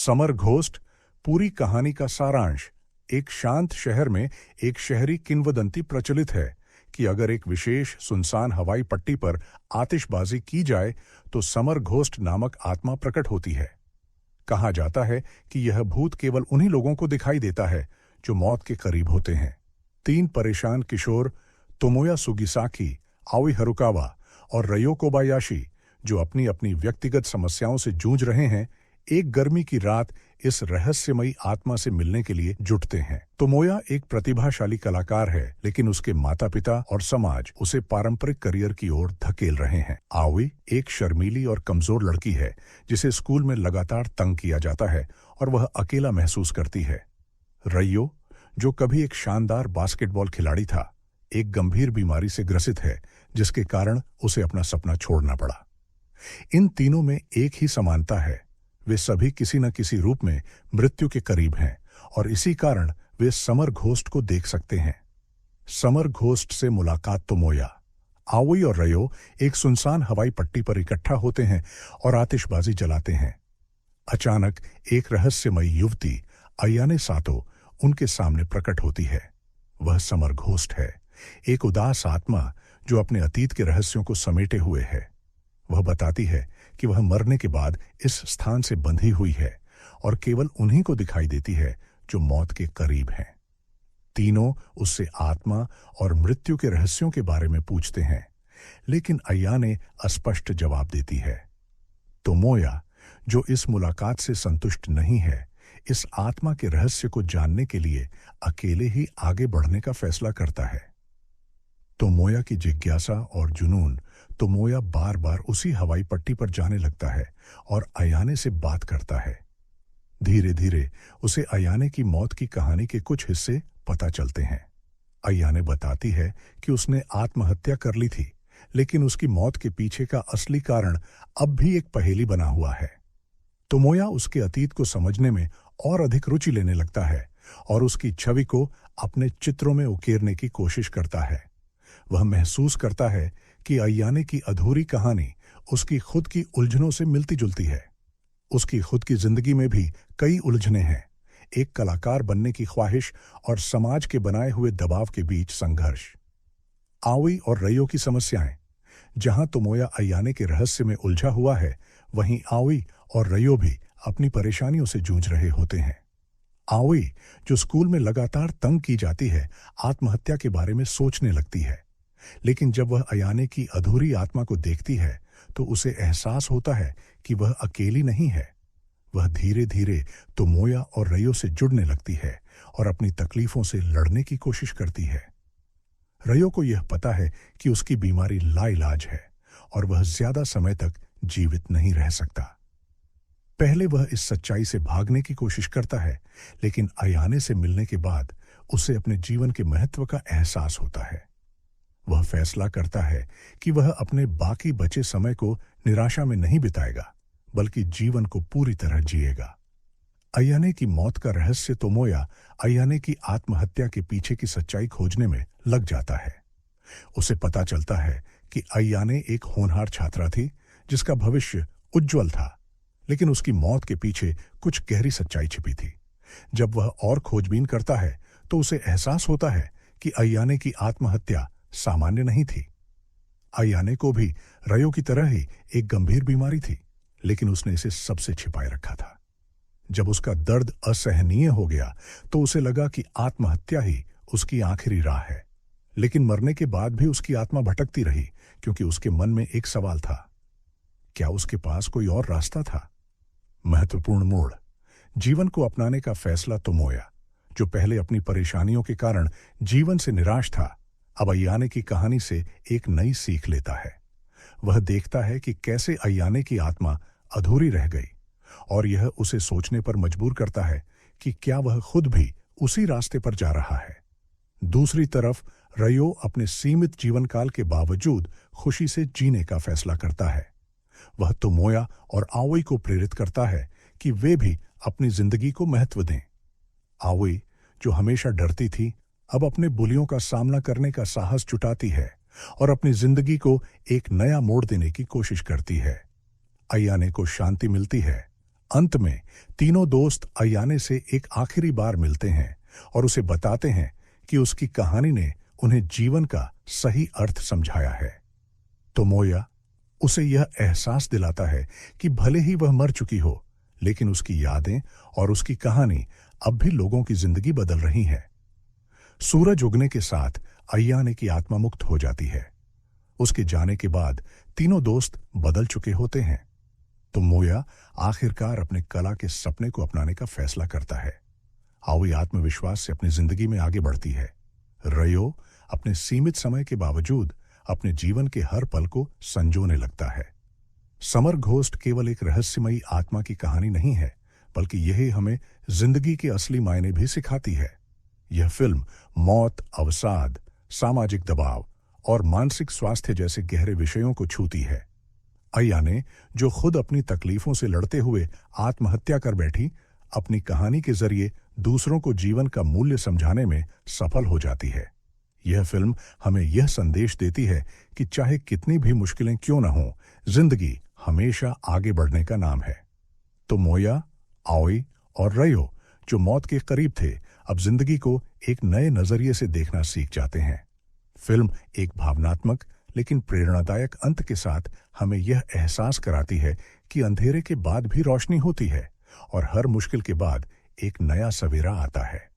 Summer ghost पूरी कहानी का सारांश। एक शांत शहर में एक शहरी किंवदंती प्रचलित है कि अगर एक विशेष सुनसान हवाई पट्टी पर आतिशबाजी की जाए तो समर घोस्ट नामक आत्मा प्रकट होती है। कहा जाता है कि यह भूत केवल उन्हीं लोगों को दिखाई देता है जो मौत के करीब होते हैं। 3 परेशान किशोर तोमोया सुगिसाकी, आओई हरुकावा और रयो कोबायाशी, जो अपनी अपनी व्यक्तिगत समस्याओं से जूझ रहे हैं, एक गर्मी की रात इस रहस्यमयी आत्मा से मिलने के लिए जुटते हैं। तोमोया एक प्रतिभाशाली कलाकार है, लेकिन उसके माता पिता और समाज उसे पारंपरिक करियर की ओर धकेल रहे हैं। आओई एक शर्मीली और कमजोर लड़की है जिसे स्कूल में लगातार तंग किया जाता है और वह अकेला महसूस करती है। रयो, जो कभी एक शानदार बास्केटबॉल खिलाड़ी था, एक गंभीर बीमारी से ग्रसित है जिसके कारण उसे अपना सपना छोड़ना पड़ा। इन तीनों में एक ही समानता है, वे सभी किसी न किसी रूप में मृत्यु के करीब हैं और इसी कारण वे समर घोस्ट को देख सकते हैं। समर घोस्ट से मुलाकात तोमोया, आओई और रयो एक सुनसान हवाई पट्टी पर इकट्ठा होते हैं और आतिशबाजी जलाते हैं। अचानक एक रहस्यमयी युवती अयाने सातो उनके सामने प्रकट होती है। वह समर घोस्ट है, एक उदास आत्मा जो अपने अतीत के रहस्यों को समेटे हुए है। वह बताती है कि वह मरने के बाद इस स्थान से बंधी हुई है और केवल उन्हीं को दिखाई देती है जो मौत के करीब हैं। तीनों उससे आत्मा और मृत्यु के रहस्यों के बारे में पूछते हैं, लेकिन अयाने अस्पष्ट जवाब देती है। तोमोया, जो इस मुलाकात से संतुष्ट नहीं है, इस आत्मा के रहस्य को जानने के लिए अकेले ही आगे बढ़ने का फैसला करता है। तोमोया की जिज्ञासा और जुनून तोमोया बार बार उसी हवाई पट्टी पर जाने लगता है और अयाने से बात करता है। धीरे धीरे उसे अयाने की मौत की कहानी के कुछ हिस्से पता चलते हैं। अयाने बताती है कि उसने आत्महत्या कर ली थी, लेकिन उसकी मौत के पीछे का असली कारण अब भी एक पहेली बना हुआ है। तोमोया उसके अतीत को समझने में और अधिक रुचि लेने लगता है और उसकी छवि को अपने चित्रों में उकेरने की कोशिश करता है। वह महसूस करता है कि अयाने की अधूरी कहानी उसकी खुद की उलझनों से मिलती जुलती है। उसकी खुद की जिंदगी में भी कई उलझनें हैं, एक कलाकार बनने की ख्वाहिश और समाज के बनाए हुए दबाव के बीच संघर्ष। आओई और रयो की समस्याएं। जहां तोमोया अयाने के रहस्य में उलझा हुआ है, वहीं आओई और रयो भी अपनी परेशानियों से जूझ रहे होते हैं। आओई, जो स्कूल में लगातार तंग की जाती है, आत्महत्या के बारे में सोचने लगती है, लेकिन जब वह अयाने की अधूरी आत्मा को देखती है तो उसे एहसास होता है कि वह अकेली नहीं है। वह धीरे धीरे तोमोया और रयो से जुड़ने लगती है और अपनी तकलीफों से लड़ने की कोशिश करती है। रयो को यह पता है कि उसकी बीमारी लाइलाज है और वह ज्यादा समय तक जीवित नहीं रह सकता। पहले वह इस सच्चाई से भागने की कोशिश करता है, लेकिन अयाने से मिलने के बाद उसे अपने जीवन के महत्व का एहसास होता है। वह फैसला करता है कि वह अपने बाकी बचे समय को निराशा में नहीं बिताएगा, बल्कि जीवन को पूरी तरह जिएगा। अयाने की मौत का रहस्य तोमोया अयाने की आत्महत्या के पीछे की सच्चाई खोजने में लग जाता है। उसे पता चलता है कि अयाने एक होनहार छात्रा थी जिसका भविष्य उज्जवल था, लेकिन उसकी मौत के पीछे कुछ गहरी सच्चाई छिपी थी। जब वह और खोजबीन करता है तो उसे एहसास होता है कि अयाने की आत्महत्या सामान्य नहीं थी। अयाने को भी रयो की तरह ही एक गंभीर बीमारी थी, लेकिन उसने इसे सबसे छिपाए रखा था। जब उसका दर्द असहनीय हो गया तो उसे लगा कि आत्महत्या ही उसकी आखिरी राह है, लेकिन मरने के बाद भी उसकी आत्मा भटकती रही, क्योंकि उसके मन में एक सवाल था, क्या उसके पास कोई और रास्ता था? महत्वपूर्ण मोड़। जीवन को अपनाने का फैसला तोमोया, जो पहले अपनी परेशानियों के कारण जीवन से निराश था, अब अयाने की कहानी से एक नई सीख लेता है। वह देखता है कि कैसे अयाने की आत्मा अधूरी रह गई और यह उसे सोचने पर मजबूर करता है कि क्या वह खुद भी उसी रास्ते पर जा रहा है। दूसरी तरफ रयो अपने सीमित जीवनकाल के बावजूद खुशी से जीने का फैसला करता है। वह तोमोया और आओई को प्रेरित करता है कि वे भी अपनी जिंदगी को महत्व दें। आओई, जो हमेशा डरती थी, अब अपने बुलियों का सामना करने का साहस जुटाती है और अपनी जिंदगी को एक नया मोड़ देने की कोशिश करती है। अयाने को शांति मिलती है, अंत में तीनों दोस्त अयाने से एक आखिरी बार मिलते हैं और उसे बताते हैं कि उसकी कहानी ने उन्हें जीवन का सही अर्थ समझाया है। तोमोया उसे यह एहसास दिलाता है कि भले ही वह मर चुकी हो, लेकिन उसकी यादें और उसकी कहानी अब भी लोगों की जिंदगी बदल रही है। सूरज उगने के साथ अयाने की आत्मा मुक्त हो जाती है। उसके जाने के बाद तीनों दोस्त बदल चुके होते हैं। तो मोया आखिरकार अपने कला के सपने को अपनाने का फैसला करता है। आवी आत्मविश्वास से अपनी जिंदगी में आगे बढ़ती है। रयो अपने सीमित समय के बावजूद अपने जीवन के हर पल को संजोने लगता है। समर घोस्ट केवल एक रहस्यमयी आत्मा की कहानी नहीं है, बल्कि यही हमें जिंदगी के असली मायने भी सिखाती है। यह फिल्म मौत, अवसाद, सामाजिक दबाव और मानसिक स्वास्थ्य जैसे गहरे विषयों को छूती है। अयाने, जो खुद अपनी तकलीफों से लड़ते हुए आत्महत्या कर बैठी, अपनी कहानी के जरिए दूसरों को जीवन का मूल्य समझाने में सफल हो जाती है। यह फिल्म हमें यह संदेश देती है कि चाहे कितनी भी मुश्किलें क्यों न हों, जिंदगी हमेशा आगे बढ़ने का नाम है। तो मोया, आओई और रयो, जो मौत के करीब थे, अब जिंदगी को एक नए नजरिए से देखना सीख जाते हैं। फिल्म एक भावनात्मक लेकिन प्रेरणादायक अंत के साथ हमें यह एहसास कराती है कि अंधेरे के बाद भी रोशनी होती है और हर मुश्किल के बाद एक नया सवेरा आता है।